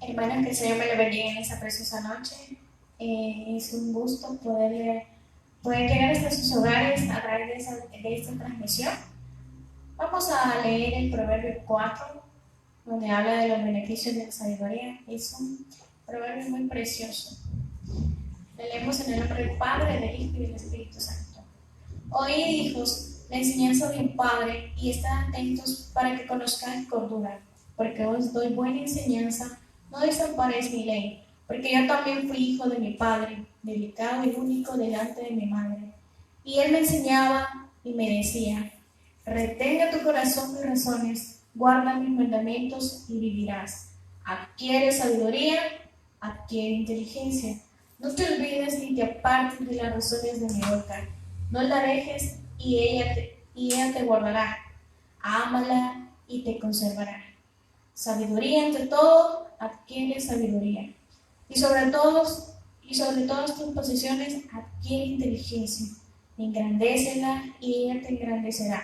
Hermanos, que el Señor me le bendiga en esta preciosa noche. Es un gusto poder llegar hasta sus hogares a través de esta transmisión. Vamos a leer el Proverbio 4, donde habla de los beneficios de la sabiduría. Es un proverbio muy precioso. Le leemos en el nombre del Padre, del Hijo y del Espíritu Santo. Oíd, hijos, la enseñanza de un padre, y estad atentos para que conozcáis cordura, porque os doy buena enseñanza. No desamparéis mi ley, porque yo también fui hijo de mi padre, delicado y único delante de mi madre. Y él me enseñaba y me decía: retenga tu corazón mis razones, guarda mis mandamientos y vivirás. Adquiere sabiduría, adquiere inteligencia. No te olvides ni te apartes de las razones de mi boca. No la dejes y ella te guardará. Ámala y te conservará. Sabiduría ante todo, adquiere sabiduría. Y sobre todas tus posesiones, adquiere inteligencia. Engrandécela y ella te engrandecerá.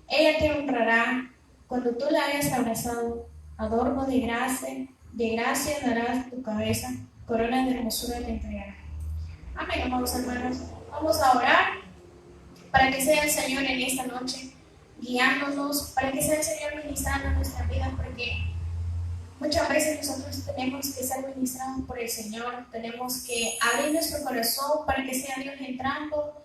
Ella te honrará cuando tú la hayas abrazado. Adorno de gracia darás tu cabeza, corona de hermosura te entregará. Amén, amados hermanos. Vamos a orar para que sea el Señor en esta noche guiándonos, para que sea el Señor ministrando nuestra vida, porque muchas veces nosotros tenemos que ser ministrados por el Señor, tenemos que abrir nuestro corazón para que sea Dios entrando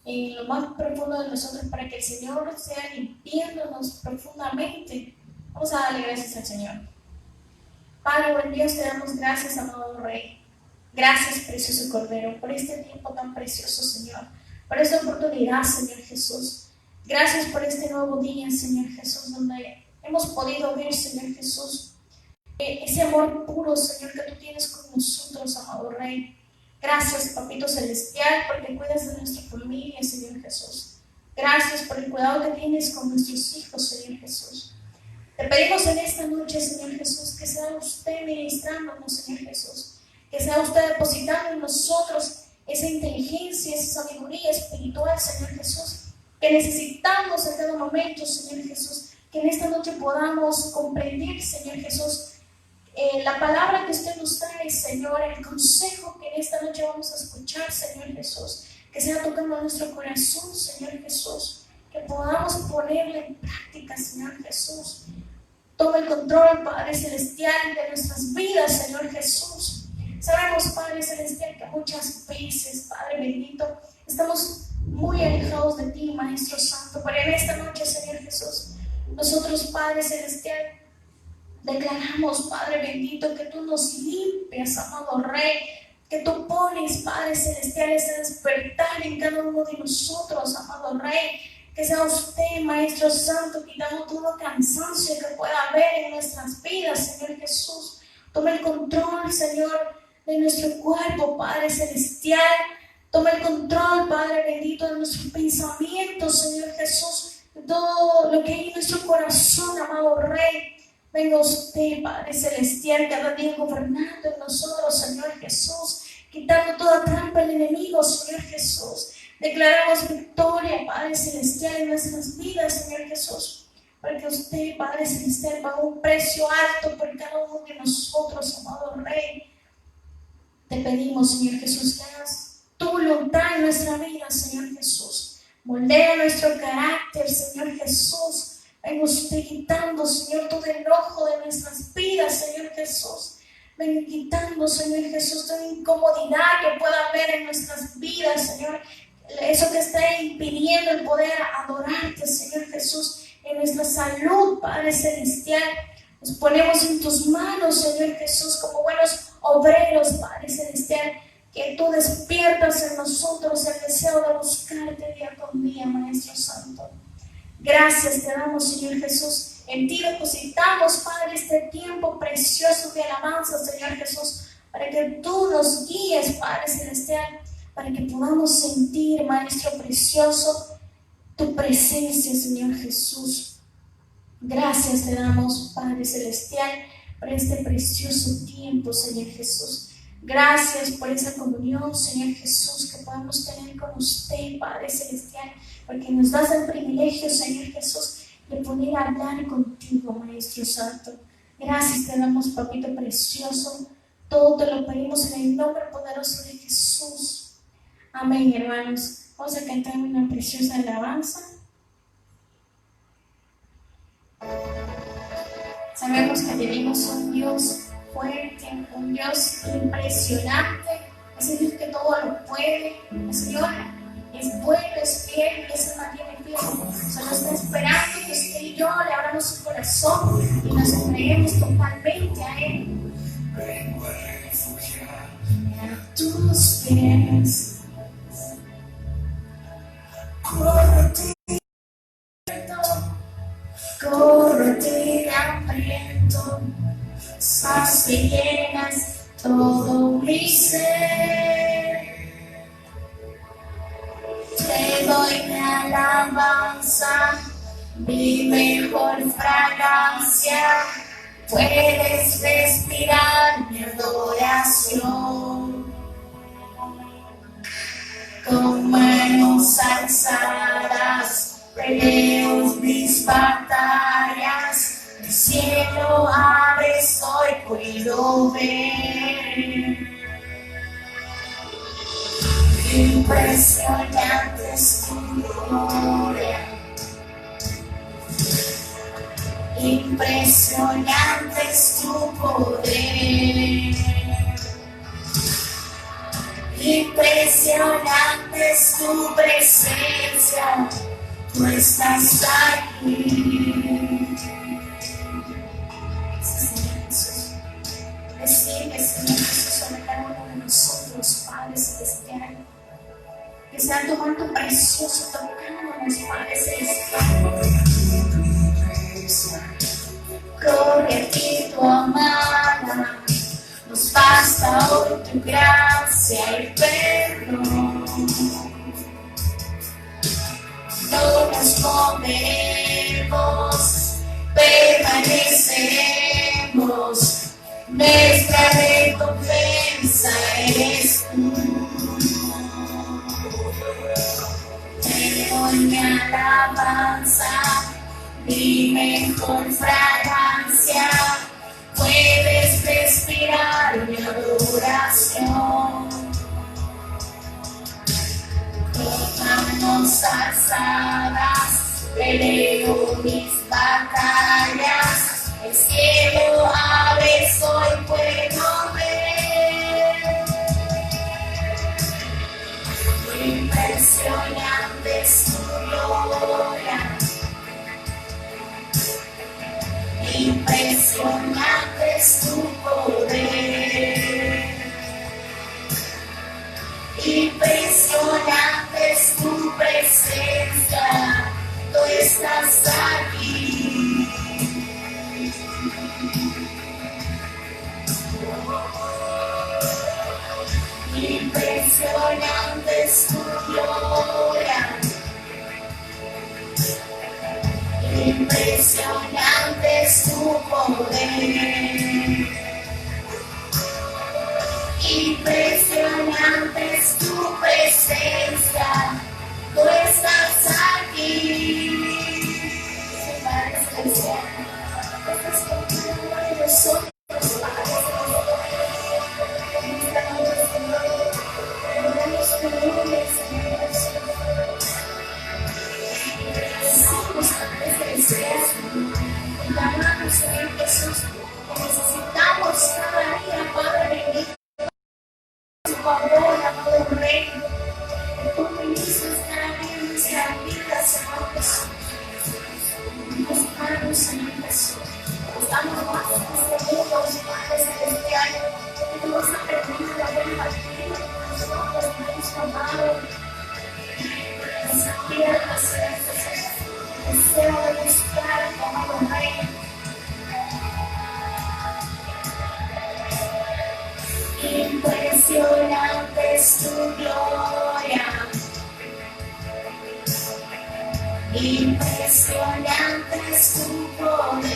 en lo más profundo de nosotros, para que el Señor sea limpiándonos profundamente. Vamos a darle gracias al Señor. Padre, buen Dios, te damos gracias, amado Rey. Gracias, precioso Cordero, por este tiempo tan precioso, Señor, por esta oportunidad, Señor Jesús. Gracias por este nuevo día, Señor Jesús, donde hemos podido ver, Señor Jesús, ese amor puro, Señor, que tú tienes con nosotros, amado Rey. Gracias, Papito Celestial, porque cuidas de nuestra familia, Señor Jesús. Gracias por el cuidado que tienes con nuestros hijos, Señor Jesús. Te pedimos en esta noche, Señor Jesús, que sea usted ministrándonos, Señor Jesús. Que sea usted depositando en nosotros esa inteligencia, esa sabiduría espiritual, Señor Jesús, que necesitamos en cada momento, Señor Jesús. Que en esta noche podamos comprender, Señor Jesús, la palabra que usted nos trae, Señor, el consejo que en esta noche vamos a escuchar, Señor Jesús, que sea tocando nuestro corazón, Señor Jesús, que podamos ponerle en práctica, Señor Jesús. Toma el control, Padre Celestial, de nuestras vidas, Señor Jesús. Sabemos, Padre Celestial, que muchas veces, Padre bendito, estamos muy alejados de ti, Maestro Santo, pero en esta noche, Señor Jesús, nosotros, Padre Celestial, declaramos, Padre bendito, que tú nos limpias, amado Rey, que tú pones, Padre Celestial, ese despertar en cada uno de nosotros, amado Rey. Que sea usted, Maestro Santo, quitando todo cansancio que pueda haber en nuestras vidas, Señor Jesús. Toma el control, Señor, de nuestro cuerpo, Padre Celestial. Toma el control, Padre bendito, de nuestros pensamientos, Señor Jesús. De todo lo que hay en nuestro corazón, amado Rey. Venga usted, Padre Celestial, cada día gobernando en nosotros, Señor Jesús, quitando toda trampa del enemigo, Señor Jesús. Declaramos victoria, Padre Celestial, en nuestras vidas, Señor Jesús, porque usted, Padre Celestial, pagó un precio alto por cada uno de nosotros, amado Rey. Te pedimos, Señor Jesús, que hagas tu voluntad en nuestra vida, Señor Jesús. Moldea nuestro carácter, Señor Jesús. Venga usted quitando, Señor, todo enojo de nuestras vidas, Señor Jesús. Venga quitando, Señor Jesús, toda incomodidad que pueda haber en nuestras vidas, Señor. Eso que está impidiendo el poder adorarte, Señor Jesús, en nuestra salud, Padre Celestial. Nos ponemos en tus manos, Señor Jesús, como buenos obreros, Padre Celestial, que tú despiertas en nosotros el deseo de buscarte día con día, Maestro Santo. Gracias te damos, Señor Jesús. En ti depositamos, Padre, este tiempo precioso de alabanza, Señor Jesús, para que tú nos guíes, Padre Celestial, para que podamos sentir, Maestro precioso, tu presencia, Señor Jesús. Gracias te damos, Padre Celestial, por este precioso tiempo, Señor Jesús. Gracias por esa comunión, Señor Jesús, que podamos tener con usted, Padre Celestial, porque nos das el privilegio, Señor Jesús, de poder hablar contigo, Maestro Santo. Gracias te damos, papito precioso. Todo te lo pedimos en el nombre poderoso de Jesús. Amén, hermanos. Vamos a cantar una preciosa alabanza. Sabemos que tenemos un Dios fuerte, un Dios impresionante, ese Dios que todo lo puede. El Señor es bueno, es fiel y se mantiene fiel. Solo está esperando que usted y yo le abramos su corazón y nos entreguemos totalmente a Él. Vengo a refugiarme a tus pies. Corro a ti hambriento, llenas todo mi ser. Te doy mi alabanza, mi mejor fragancia. Puedes respirar mi adoración. Con manos alzadas peleo mis batallas. El cielo abres, hoy puedo ver. Impresionante es tu gloria. Impresionante es tu poder. Impresionante es tu presencia. Tú estás aquí. Decirle, Señor Jesús, sobre cada uno de nosotros, Padre Celestial, que sea tu manto precioso tocándonos, Padre Celestial. Corre a ti tu amada, nos basta hoy tu gracia y perdón. No nos movemos, permaneceremos. Nuestra recompensa eres tú. Te doy mi alabanza, mi mejor fragancia. Puedes respirar mi adoración. Con manos alzadas peleo mis batallas. El cielo abres, hoy puedo ver. Impresionante es tu gloria. Impresionante es tu poder. Impresionante es tu presencia. Tú estás aquí. Impresionante es tu gloria. Impresionante es tu poder. Impresionante es tu presencia. Tú estás aquí. Padre Celestial, estás conmigo en nosotros, Padre Celestial. Clamamos, Señor Jesús, que necesitamos cada día, Padre bendito, tu favor, amado Rey, que tú ministres cada día en nuestra vida, Señor Jesús. Nos manos, Señor Jesús, estamos más seguros, Padre Celestial, que tú nos has permitido haber partido con nosotros, nuestro amado. Esa tierra, Señor Jesús, deseo de buscar, amado Rey. Impresionante es tu gloria. Impresionante es tu poder.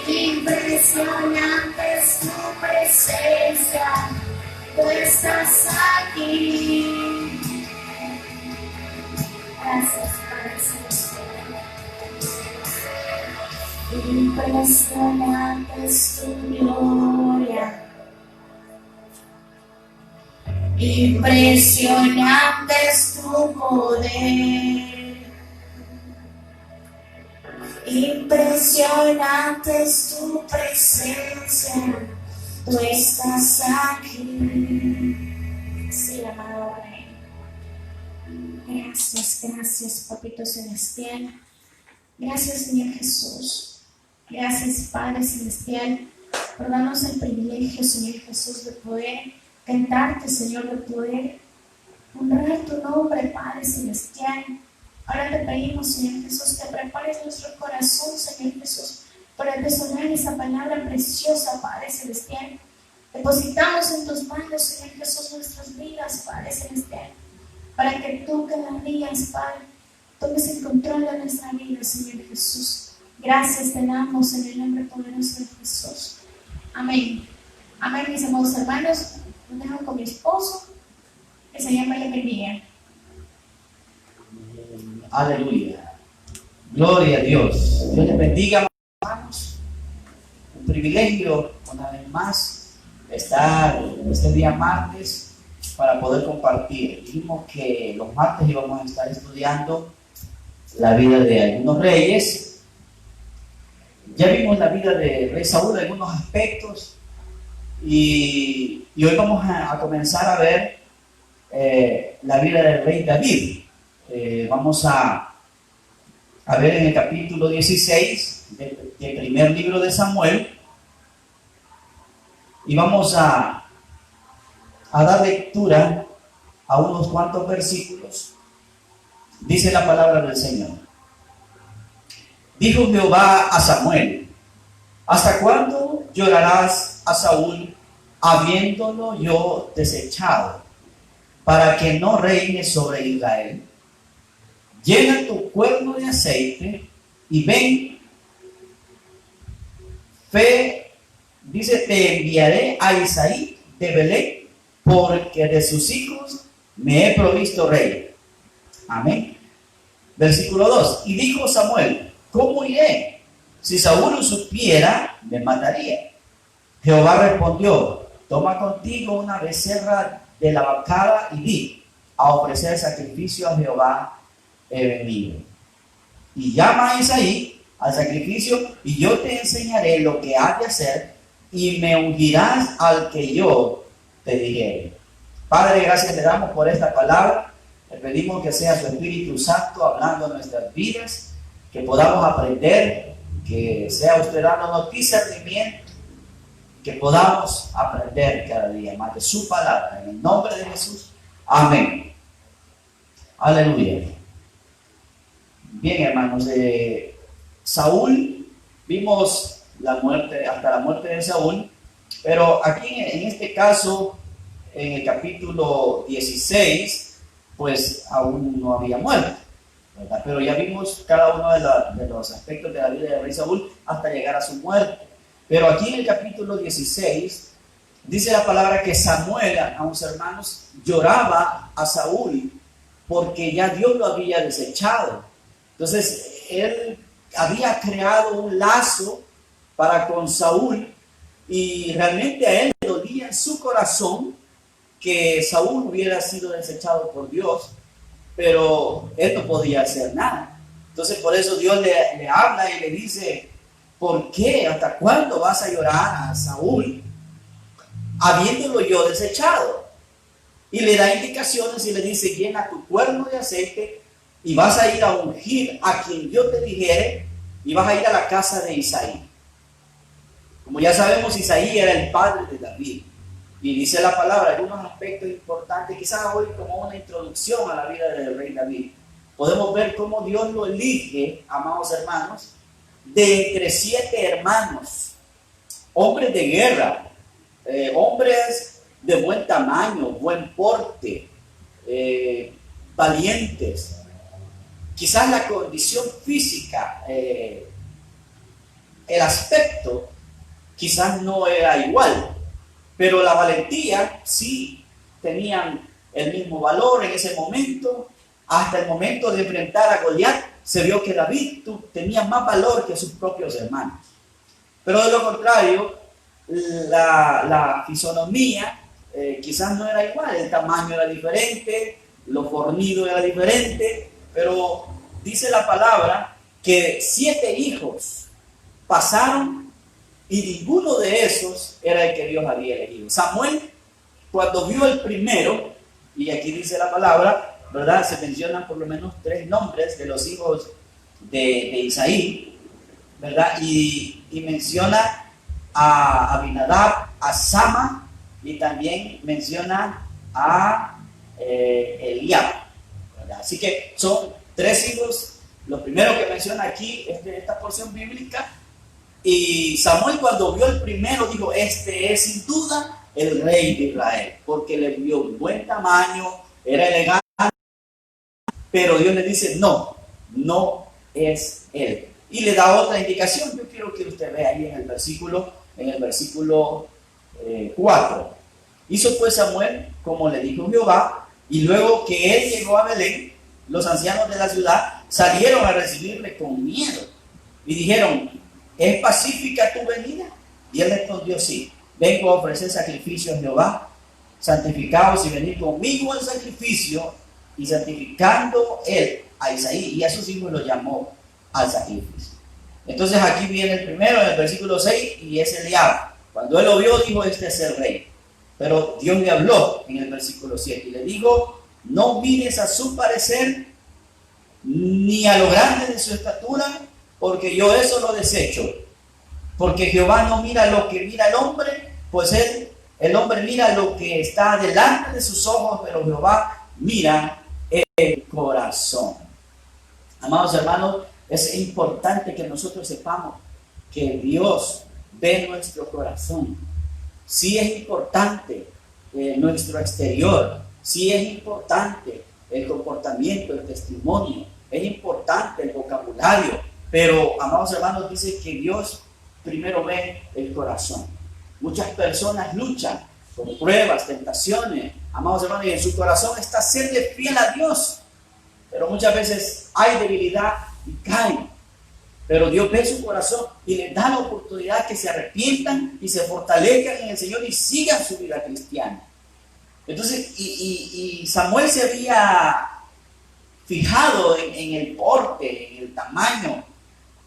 Impresionante es tu presencia. Tú estás aquí. Gracias, Padre Celestial. Impresionante es tu gloria. Impresionante es tu poder. Impresionante es tu presencia. Tú estás aquí. Sí, amado Rey. Gracias, gracias, Papito Celestial. Gracias, Señor Jesús. Gracias, Padre Celestial, por darnos el privilegio, Señor Jesús, de poder cantarte, Señor, de poder honrar tu nombre, Padre Celestial. Ahora te pedimos, Señor Jesús, que prepares nuestro corazón, Señor Jesús, para resonar esa palabra preciosa, Padre Celestial. Depositamos en tus manos, Señor Jesús, nuestras vidas, Padre Celestial, para que tú cada día, Padre, tomes el control de nuestra vida, Señor Jesús. Gracias te damos en el nombre poderoso de Jesús. Amén. Amén, mis amados hermanos. Los dejo con mi esposo. Que el Señor me le bendiga. Aleluya. Gloria a Dios. Dios les bendiga, hermanos. Un privilegio, una vez más, estar este día martes para poder compartir. Dijimos que los martes íbamos a estar estudiando la vida de algunos reyes. Ya vimos la vida de rey Saúl en algunos aspectos y hoy vamos a comenzar a ver la vida del rey David. Vamos a ver en el capítulo 16 del primer libro de Samuel y vamos a dar lectura a unos cuantos versículos. Dice la palabra del Señor. Dijo Jehová a Samuel: ¿hasta cuándo llorarás a Saúl, habiéndolo yo desechado, para que no reine sobre Israel? Llena tu cuerno de aceite y ven. Dice: te enviaré a Isaí de Belén, porque de sus hijos me he provisto rey. Amén. Versículo 2. Y dijo Samuel: ¿cómo iré? Si Saúl supiera, me mataría. Jehová respondió: toma contigo una becerra de la vacada y di: a ofrecer sacrificio a Jehová he venido. Y llama a Isaí al sacrificio, y yo te enseñaré lo que has de hacer, y me ungirás al que yo te dijere. Padre, gracias le damos por esta palabra. Le pedimos que sea su Espíritu Santo hablando en nuestras vidas, que podamos aprender, que sea usted dándonos discernimiento, que podamos aprender cada día más de su palabra. En el nombre de Jesús. Amén. Aleluya. Bien, hermanos, Saúl, vimos la muerte, hasta la muerte de Saúl, pero aquí en este caso, en el capítulo 16, pues aún no había muerto, ¿verdad? Pero ya vimos cada uno de los aspectos de la vida del rey Saúl hasta llegar a su muerte. Pero aquí en el capítulo 16 dice la palabra que Samuel, amados hermanos, lloraba a Saúl porque ya Dios lo había desechado. Entonces él había creado un lazo para con Saúl y realmente a él le dolía en su corazón que Saúl hubiera sido desechado por Dios, pero él no podía hacer nada. Entonces por eso Dios le habla y le dice: ¿por qué? ¿Hasta cuándo vas a llorar a Saúl, habiéndolo yo desechado? Y le da indicaciones y le dice: llena tu cuerno de aceite y vas a ir a ungir a quien yo te dijere, y vas a ir a la casa de Isaí. Como ya sabemos, Isaí era el padre de David. Y dice la palabra, algunos aspectos importantes, quizás hoy como una introducción a la vida del rey David. Podemos ver cómo Dios lo elige, amados hermanos, de entre 7 hermanos, hombres de guerra, hombres de buen tamaño, buen porte, valientes. Quizás la condición física, el aspecto, quizás no era igual, pero la valentía sí tenían el mismo valor en ese momento. Hasta el momento de enfrentar a Goliat, se vio que David tenía más valor que sus propios hermanos. Pero de lo contrario, la fisonomía quizás no era igual, el tamaño era diferente, lo fornido era diferente, pero dice la palabra que 7 hijos pasaron y ninguno de esos era el que Dios había elegido. Samuel, cuando vio el primero, y aquí dice la palabra, ¿verdad? Se mencionan por lo menos 3 nombres de los hijos de Isaí, ¿verdad? Y menciona a Abinadab, a Sama, y también menciona a Eliab, ¿verdad? Así que son 3 hijos. Lo primero que menciona aquí es de esta porción bíblica. Y Samuel, cuando vio el primero, dijo: este es sin duda el rey de Israel, porque le vio un buen tamaño, era elegante. Pero Dios le dice: no, no es él. Y le da otra indicación. Yo quiero que usted vea ahí en el versículo 4. Hizo pues Samuel como le dijo Jehová, y luego que él llegó a Belén, los ancianos de la ciudad salieron a recibirle con miedo y dijeron: ¿es pacífica tu venida? Y él respondió: sí, vengo a ofrecer sacrificio a Jehová. Santificaos y venid conmigo al sacrificio. Y santificando él a Isaí y a sus hijos, los llamó al sacrificio. Entonces aquí viene el primero en el versículo 6, y es Eliab. Cuando él lo vio, dijo: este es el rey. Pero Dios le habló en el versículo 7 y le dijo: no mires a su parecer ni a lo grande de su estatura, porque yo eso lo desecho. Porque Jehová no mira lo que mira el hombre, pues el hombre mira lo que está delante de sus ojos, pero Jehová mira el corazón. Amados hermanos, es importante que nosotros sepamos que Dios ve nuestro corazón. Sí es importante nuestro exterior, sí es importante el comportamiento, el testimonio, es importante el vocabulario, pero, amados hermanos, dice que Dios primero ve el corazón. Muchas personas luchan con pruebas, tentaciones, amados hermanos, y en su corazón está serle fiel a Dios, pero muchas veces hay debilidad y caen. Pero Dios ve su corazón y les da la oportunidad que se arrepientan y se fortalezcan en el Señor y sigan su vida cristiana. Entonces, y Samuel se había fijado en el porte, en el tamaño,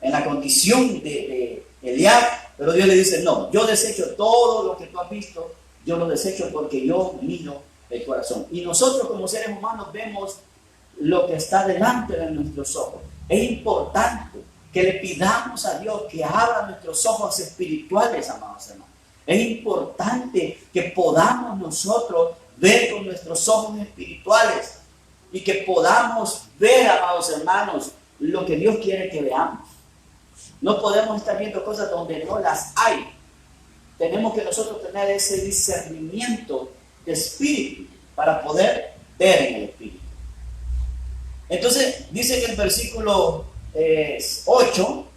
en la condición de Eliab, pero Dios le dice: no, yo desecho todo lo que tú has visto, yo lo desecho porque yo miro el corazón. Y nosotros como seres humanos vemos lo que está delante de nuestros ojos. Es importante que le pidamos a Dios que abra nuestros ojos espirituales, amados hermanos. Es importante que podamos nosotros ver con nuestros ojos espirituales y que podamos ver, amados hermanos, lo que Dios quiere que veamos. No podemos estar viendo cosas donde no las hay. Tenemos que nosotros tener ese discernimiento de espíritu para poder ver en el espíritu. Entonces dice que el versículo 8,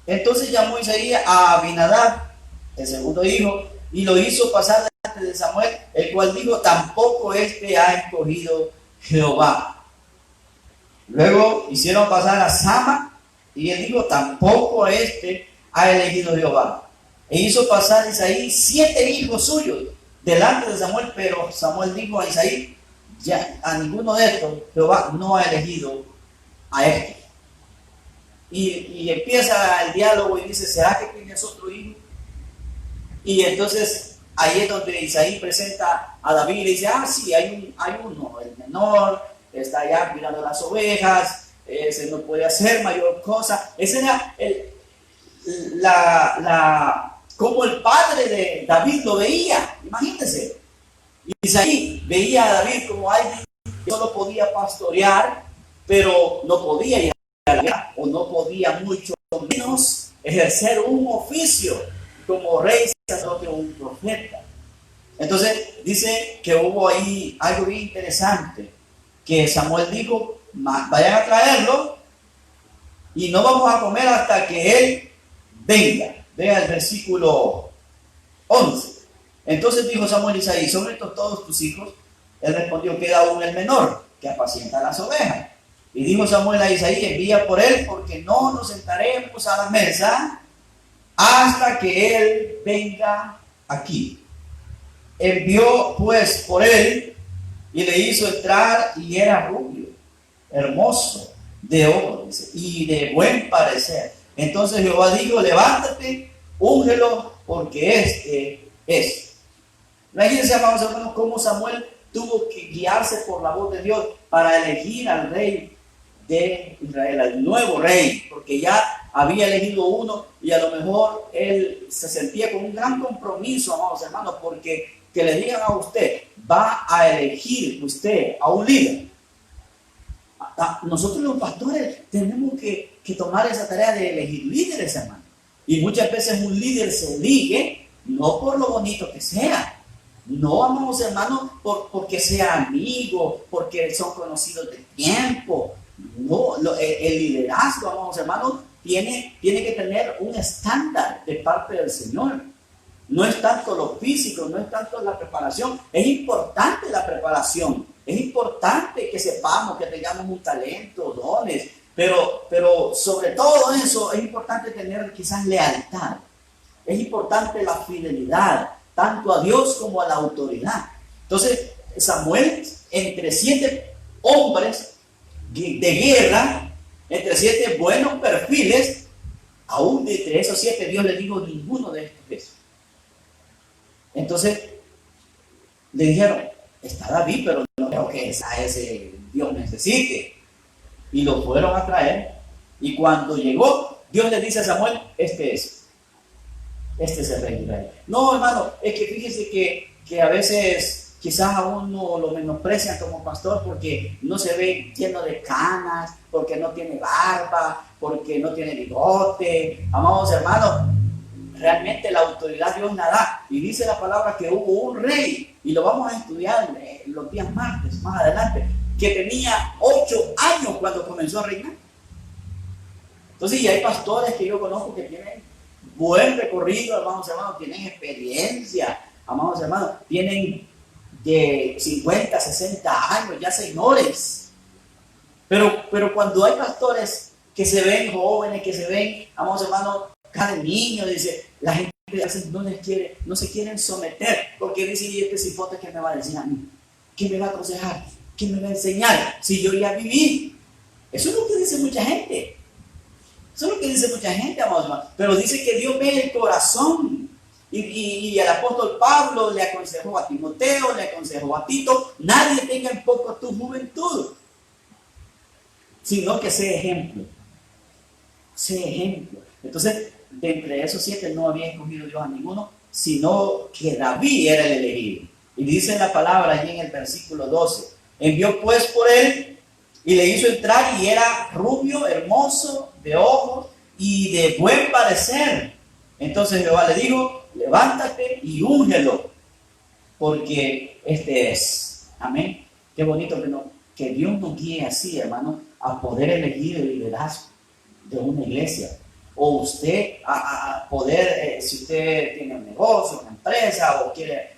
entonces llamó Isaías a Abinadab, el segundo hijo, y lo hizo pasar delante de Samuel, el cual dijo: tampoco este ha escogido Jehová. Luego hicieron pasar a Sama, y él dijo: tampoco este ha elegido Jehová. E hizo pasar a Isaí 7 hijos suyos delante de Samuel, pero Samuel dijo a Isaí: ya a ninguno de estos Jehová no ha elegido a este. Y empieza el diálogo y dice: ¿será que tienes otro hijo? Y entonces ahí es donde Isaí presenta a David y le dice: sí, hay uno, el menor, está allá cuidando las ovejas, ese no puede hacer mayor cosa. Ese era como el padre de David lo veía. Imagínense, Isaí veía a David como alguien que solo podía pastorear, pero no podía ir a la guerra, o no podía mucho menos ejercer un oficio como rey, sacerdote o un profeta. Entonces dice que hubo ahí algo bien interesante, que Samuel dijo: vayan a traerlo y no vamos a comer hasta que él venga. Vea el versículo 11. Entonces dijo Samuel a Isaí: ¿son estos todos tus hijos? Él respondió: queda aún el menor, que apacienta las ovejas. Y dijo Samuel a Isaí, envía por él, porque no nos sentaremos a la mesa hasta que él venga aquí. Envió pues por él y le hizo entrar, y era rubio, hermoso, de ojos y de buen parecer. Entonces Jehová dijo, levántate, úngelo, porque este es. Imagínense, amados hermanos, cómo Samuel tuvo que guiarse por la voz de Dios para elegir al rey de Israel, al nuevo rey, porque ya había elegido uno y a lo mejor él se sentía con un gran compromiso, amados hermanos, porque que le digan a usted, va a elegir usted a un líder. Nosotros los pastores tenemos que tomar esa tarea de elegir líderes, hermano. Y muchas veces un líder se elige no por lo bonito que sea, no, amados hermanos, porque sea amigo, porque son conocidos de tiempo. No, el liderazgo, amados hermanos, tiene que tener un estándar de parte del Señor. No es tanto lo físico, no es tanto la preparación. Es importante la preparación, es importante que sepamos, que tengamos un talento, dones, pero sobre todo eso es importante tener quizás lealtad. Es importante la fidelidad, tanto a Dios como a la autoridad. Entonces, Samuel, entre 7 hombres de guerra, entre 7 buenos perfiles, aún de entre esos 7 Dios le dijo, ninguno de estos es. Entonces le dijeron, está David, pero no creo que a ese Dios necesite. Y lo fueron a traer, y cuando llegó, Dios le dice a Samuel, este es el rey de Israel. No, hermano, es que fíjese que a veces quizás a uno lo menosprecian como pastor porque no se ve lleno de canas, porque no tiene barba, porque no tiene bigote. Amados hermanos, realmente la autoridad Dios la da. Y dice la palabra que hubo un rey, y lo vamos a estudiar los días martes, más adelante, que tenía 8 años cuando comenzó a reinar. Entonces, y hay pastores que yo conozco que tienen buen recorrido, amados hermanos, tienen experiencia, amados hermanos, tienen de 50, 60 años, ya señores. Pero cuando hay pastores que se ven jóvenes, que se ven, amados hermanos, cada niño, dice, la gente no se quieren someter, porque dice, y este cipote, ¿qué me va a decir a mí? ¿Qué me va a aconsejar? ¿Qué me va a enseñar? Si yo ya viví. Eso es lo que dice mucha gente. Eso es lo que dice mucha gente, amados hermanos. Pero dice que Dios ve el corazón. Y el apóstol Pablo le aconsejó a Timoteo, le aconsejó a Tito, nadie tenga en poco tu juventud, sino que sea ejemplo. Sea ejemplo. Entonces, de entre esos 7 no había escogido Dios a ninguno, sino que David era el elegido. Y dice la palabra allí en el versículo 12, envió pues por él y le hizo entrar, y era rubio, hermoso, de ojos y de buen parecer. Entonces Jehová le dijo, levántate y úngelo, porque este es. Amén. Qué bonito que Dios nos guíe así, hermano, a poder elegir el liderazgo de una iglesia. O usted a poder, si usted tiene un negocio, una empresa, o quiere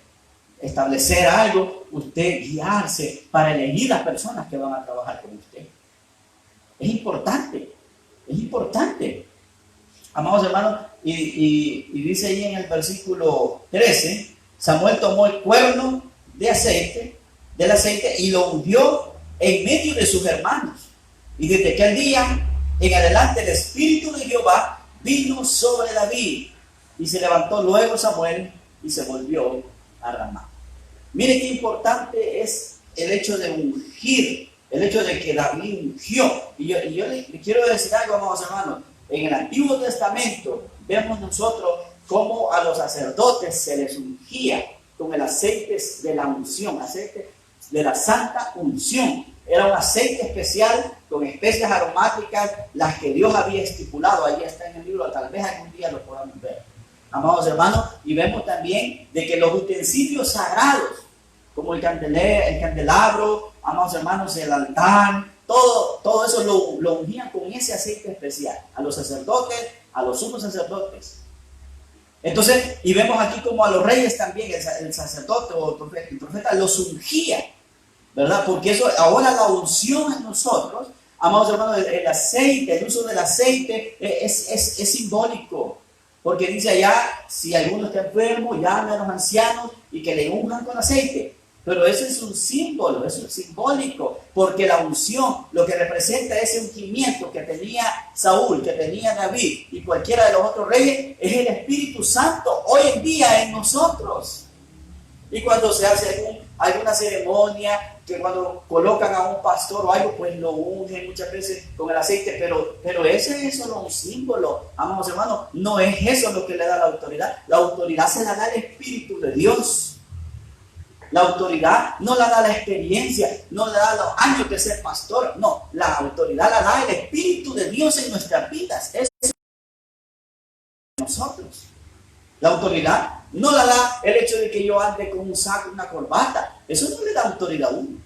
establecer algo, usted guiarse para elegir las personas que van a trabajar con usted. Es importante, es importante. Amados hermanos, y dice ahí en el versículo 13, Samuel tomó el cuerno del aceite y lo ungió en medio de sus hermanos. Y desde aquel día en adelante el Espíritu de Jehová vino sobre David, y se levantó luego Samuel y se volvió a Ramá. Mire qué importante es el hecho de ungir, el hecho de que David ungió. Y yo le quiero decir algo, amados hermanos. En el Antiguo Testamento vemos nosotros cómo a los sacerdotes se les ungía con el aceite de la unción, aceite de la santa unción. Era un aceite especial con especias aromáticas, las que Dios había estipulado. Allí está en el libro, tal vez algún día lo podamos ver, amados hermanos. Y vemos también de que los utensilios sagrados, como el candelabro, amados hermanos, el altar, todo eso lo ungían con ese aceite especial a los sacerdotes, a los sumos sacerdotes. Entonces, y vemos aquí como a los reyes también, el sacerdote o el profeta los ungía, ¿verdad? Porque eso, ahora la unción en nosotros Amados hermanos, el aceite, el uso del aceite es simbólico. Porque dice allá, si alguno está enfermo, llame a los ancianos y que le unjan con aceite. Pero eso es un símbolo, eso es simbólico, porque la unción, lo que representa ese ungimiento que tenía Saúl, que tenía David y cualquiera de los otros reyes, es el Espíritu Santo hoy en día en nosotros. Y cuando se hace alguna ceremonia, que cuando colocan a un pastor o algo, pues lo ungen muchas veces con el aceite, pero ese es solo un símbolo, amados hermanos, no es eso lo que le da la autoridad. La autoridad se la da el Espíritu de Dios. La autoridad no la da la experiencia, no la da los años de ser pastor, no, la autoridad la da el Espíritu de Dios en nuestras vidas, es nosotros. La autoridad no la da el hecho de que yo ande con un saco, una corbata, eso no le da autoridad a uno.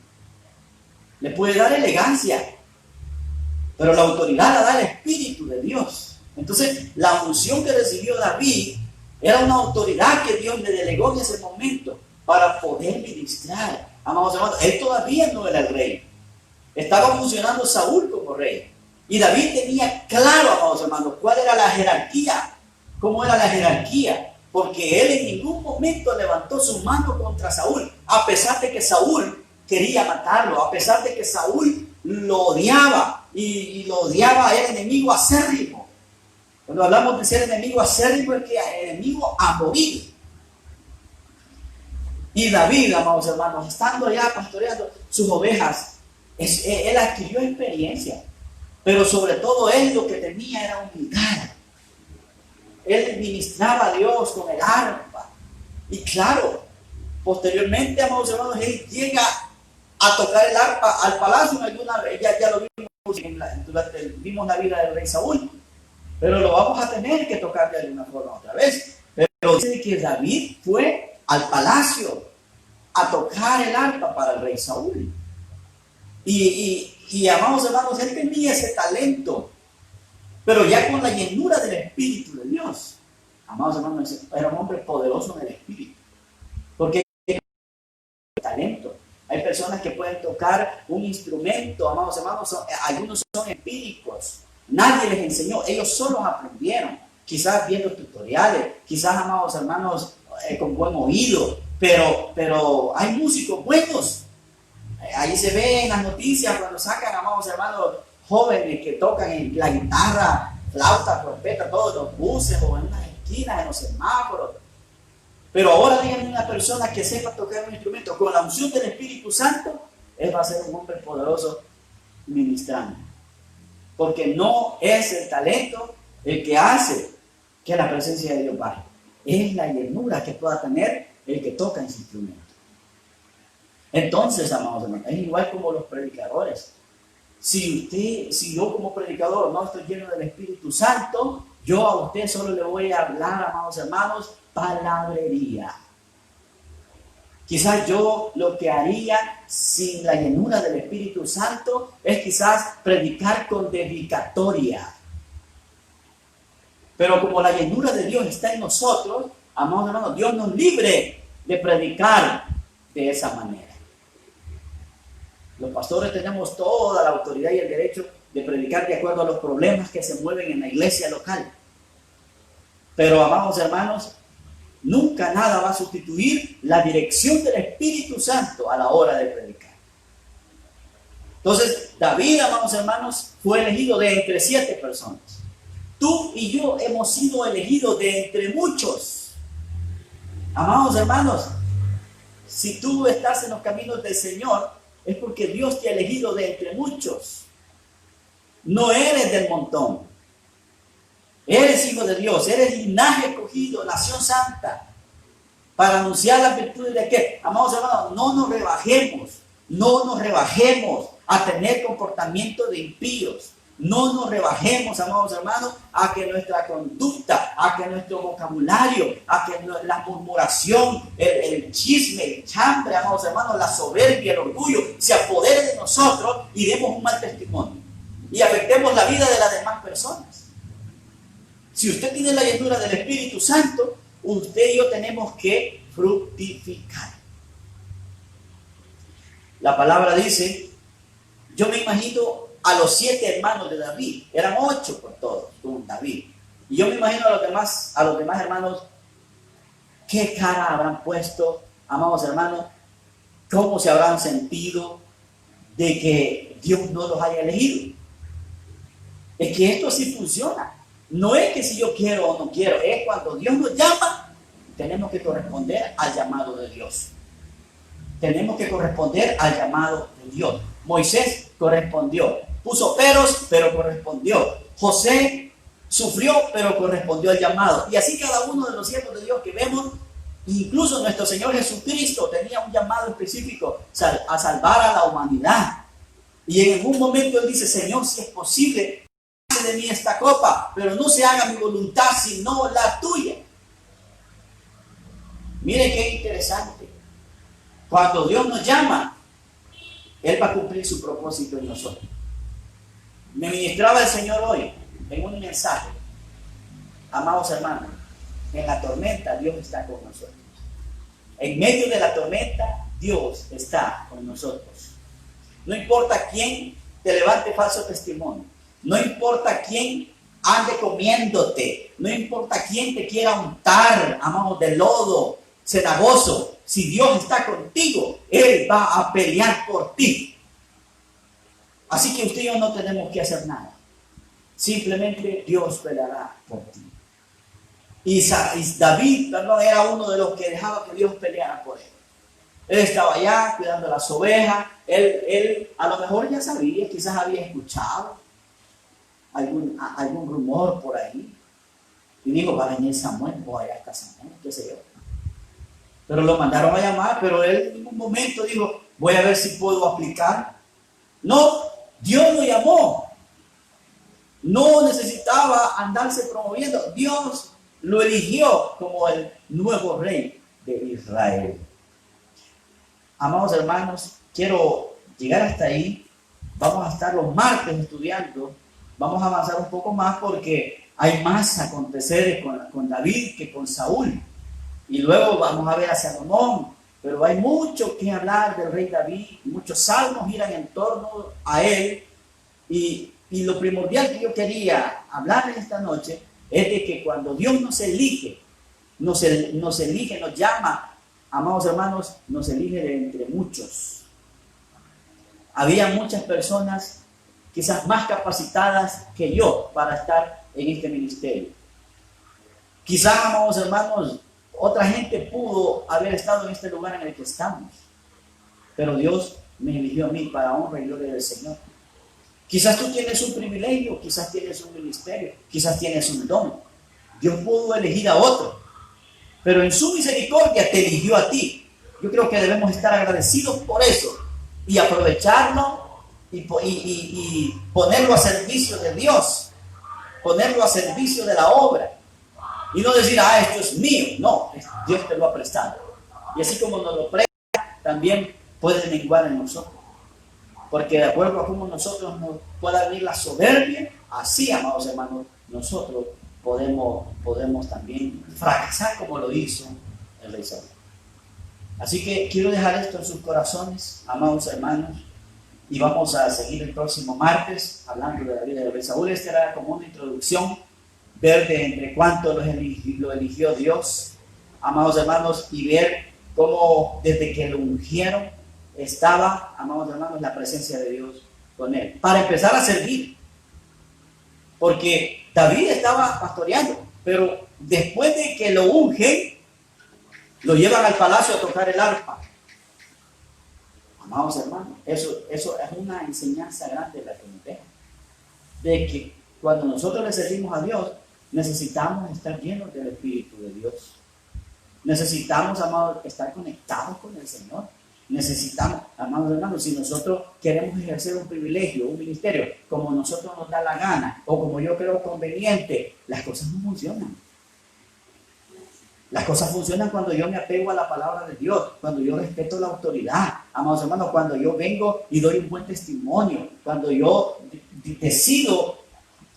Le puede dar elegancia, pero la autoridad la da el Espíritu de Dios. Entonces, la unción que recibió David era una autoridad que Dios le delegó en ese momento para poder ministrar. Amados hermanos, él todavía no era el rey. Estaba funcionando Saúl como rey. Y David tenía claro, amados hermanos, cuál era la jerarquía, cómo era la jerarquía. Porque él en ningún momento levantó su mano contra Saúl, a pesar de que Saúl quería matarlo, a pesar de que Saúl lo odiaba y lo odiaba a el enemigo acérrimo. Cuando hablamos de ser enemigo acérrimo, es que enemigo a morir. Y David, amados hermanos, estando ya pastoreando sus ovejas, él adquirió experiencia, pero sobre todo él lo que tenía era humildad. Él ministraba a Dios con el arpa. Y claro, posteriormente, amados hermanos, él llega a tocar el arpa al palacio. Ya lo vimos vimos la vida del rey Saúl, pero lo vamos a tener que tocar de alguna forma otra vez. Pero dice que David fue al palacio a tocar el arpa para el rey Saúl. Y amados hermanos, él tenía ese talento, pero ya con la llenura del Espíritu de Dios. Amados hermanos, era un hombre poderoso en el Espíritu, porque hay talento. Hay personas que pueden tocar un instrumento, amados hermanos, algunos son empíricos, nadie les enseñó, ellos solos aprendieron, quizás viendo tutoriales, quizás, amados hermanos, con buen oído, pero hay músicos buenos. Ahí se ve en las noticias cuando sacan, amados hermanos, jóvenes que tocan la guitarra, flauta, trompeta, todos los buses o en las esquinas, en los semáforos. Pero ahora díganme una persona que sepa tocar un instrumento con la unción del Espíritu Santo, él va a ser un hombre poderoso ministrando. Porque no es el talento el que hace que la presencia de Dios baje. Es la llenura que pueda tener el que toca ese instrumento. Entonces, amados hermanos, es igual como los predicadores. Si yo como predicador no estoy lleno del Espíritu Santo, yo a usted solo le voy a hablar, amados hermanos, palabrería. Quizás yo lo que haría sin la llenura del Espíritu Santo es quizás predicar con dedicatoria. Pero como la llenura de Dios está en nosotros, amados hermanos, Dios nos libre de predicar de esa manera. Los pastores tenemos toda la autoridad y el derecho de predicar de acuerdo a los problemas que se mueven en la iglesia local. Pero, amados hermanos, nunca nada va a sustituir la dirección del Espíritu Santo a la hora de predicar. Entonces, David, amados hermanos, fue elegido de entre 7 personas. Tú y yo hemos sido elegidos de entre muchos. Amados hermanos, si tú estás en los caminos del Señor, es porque Dios te ha elegido de entre muchos. No eres del montón. Eres hijo de Dios, eres linaje escogido, nación santa, para anunciar las virtudes de aquel. Amados hermanos, no nos rebajemos a tener comportamiento de impíos. No nos rebajemos, amados hermanos, a que nuestra conducta, a que nuestro vocabulario, a que la murmuración, el chisme, el chambre, amados hermanos, la soberbia, el orgullo, se apodere de nosotros y demos un mal testimonio y afectemos la vida de las demás personas. Si usted tiene la llenura del Espíritu Santo, usted y yo tenemos que fructificar. La palabra dice, yo me imagino a los 7 hermanos de David. Eran 8 por todos, con David. Y yo me imagino a los demás hermanos, qué cara habrán puesto, amados hermanos, cómo se habrán sentido de que Dios no los haya elegido. Es que esto sí funciona. No es que si yo quiero o no quiero, es cuando Dios nos llama, tenemos que corresponder al llamado de Dios. Tenemos que corresponder al llamado de Dios. Moisés correspondió. Puso peros, pero correspondió. José sufrió, pero correspondió al llamado. Y así cada uno de los siervos de Dios que vemos, incluso nuestro Señor Jesucristo tenía un llamado específico a salvar a la humanidad. Y en algún momento Él dice, Señor, si es posible, pase de mí esta copa, pero no se haga mi voluntad, sino la tuya. Mire qué interesante. Cuando Dios nos llama, Él va a cumplir su propósito en nosotros. Me ministraba el Señor hoy en un mensaje. Amados hermanos, en la tormenta Dios está con nosotros. En medio de la tormenta Dios está con nosotros. No importa quién te levante falso testimonio. No importa quién ande comiéndote. No importa quién te quiera untar, amados, de lodo cenagoso. Si Dios está contigo, Él va a pelear por ti. Así que usted y yo no tenemos que hacer nada. Simplemente Dios peleará por ti. Y David, era uno de los que dejaba que Dios peleara por él. Él estaba allá cuidando las ovejas. Él a lo mejor ya sabía, quizás había escuchado algún rumor por ahí. Y dijo, va a venir Samuel, voy allá está Samuel, qué sé yo. Pero lo mandaron a llamar, pero él en un momento dijo, voy a ver si puedo aplicar. No, Dios lo llamó. No necesitaba andarse promoviendo. Dios lo eligió como el nuevo rey de Israel. Amados hermanos, quiero llegar hasta ahí. Vamos a estar los martes estudiando. Vamos a avanzar un poco más porque hay más aconteceres con David que con Saúl. Y luego vamos a ver a Salomón. Pero hay mucho que hablar del rey David. Muchos salmos giran en torno a él. Y lo primordial que yo quería hablar en esta noche es de que cuando Dios nos elige, nos llama, amados hermanos, nos elige de entre muchos. Había muchas personas quizás más capacitadas que yo para estar en este ministerio. Quizás, amados hermanos, otra gente pudo haber estado en este lugar en el que estamos, pero Dios me eligió a mí para honra y gloria del Señor. Quizás tú tienes un privilegio, quizás tienes un ministerio, quizás tienes un don. Dios pudo elegir a otro, pero en su misericordia te eligió a ti. Yo creo que debemos estar agradecidos por eso y aprovecharlo y ponerlo a servicio de Dios, ponerlo a servicio de la obra. Y no decir, esto es mío. No, Dios te lo ha prestado. Y así como nos lo presta, también puede menguar en nosotros. Porque de acuerdo a cómo nosotros nos pueda venir la soberbia, así, amados hermanos, nosotros podemos también fracasar como lo hizo el rey Saúl. Así que quiero dejar esto en sus corazones, amados hermanos, y vamos a seguir el próximo martes hablando de la vida del rey Saúl. Esta era como una introducción, ver de entre cuánto lo eligió Dios, amados hermanos, y ver cómo desde que lo ungieron estaba, amados hermanos, la presencia de Dios con él, para empezar a servir. Porque David estaba pastoreando, pero después de que lo ungen, lo llevan al palacio a tocar el arpa. Amados hermanos, eso es una enseñanza grande la que nos deja, de que cuando nosotros le servimos a Dios, necesitamos estar llenos del Espíritu de Dios. Necesitamos, amados, estar conectados con el Señor. Necesitamos, amados hermanos, si nosotros queremos ejercer un privilegio, un ministerio, como nosotros nos da la gana, o como yo creo conveniente, las cosas no funcionan. Las cosas funcionan cuando yo me apego a la palabra de Dios, cuando yo respeto la autoridad, amados hermanos, cuando yo vengo y doy un buen testimonio, cuando yo decido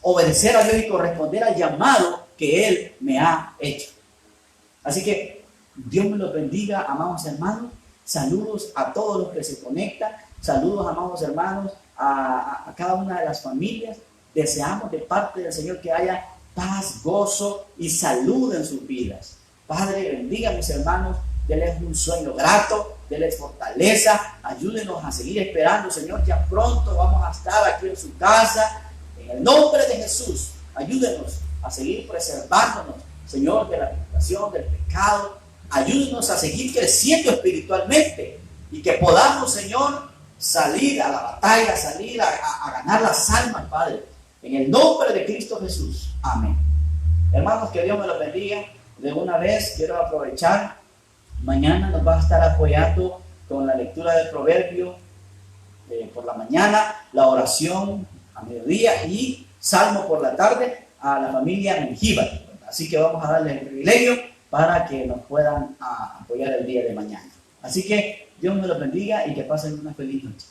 obedecer a Dios y corresponder al llamado que Él me ha hecho. Así que Dios me los bendiga, amados hermanos. Saludos a todos los que se conectan. Saludos, amados hermanos, a cada una de las familias. Deseamos de parte del Señor que haya paz, gozo y salud en sus vidas. Padre, bendiga a mis hermanos, denles un sueño grato, denles fortaleza, ayúdenos a seguir esperando, Señor. Ya pronto vamos a estar aquí en su casa. En el nombre de Jesús, ayúdenos a seguir preservándonos, Señor, de la tentación, del pecado. Ayúdenos a seguir creciendo espiritualmente y que podamos, Señor, salir a la batalla, salir a ganar las almas, Padre. En el nombre de Cristo Jesús. Amén. Hermanos, que Dios me los bendiga. De una vez quiero aprovechar. Mañana nos va a estar apoyando con la lectura del proverbio por la mañana, la oración a mediodía y salmo por la tarde a la familia Mengíbar. Así que vamos a darles el privilegio para que nos puedan apoyar el día de mañana. Así que Dios me los bendiga y que pasen una feliz noche.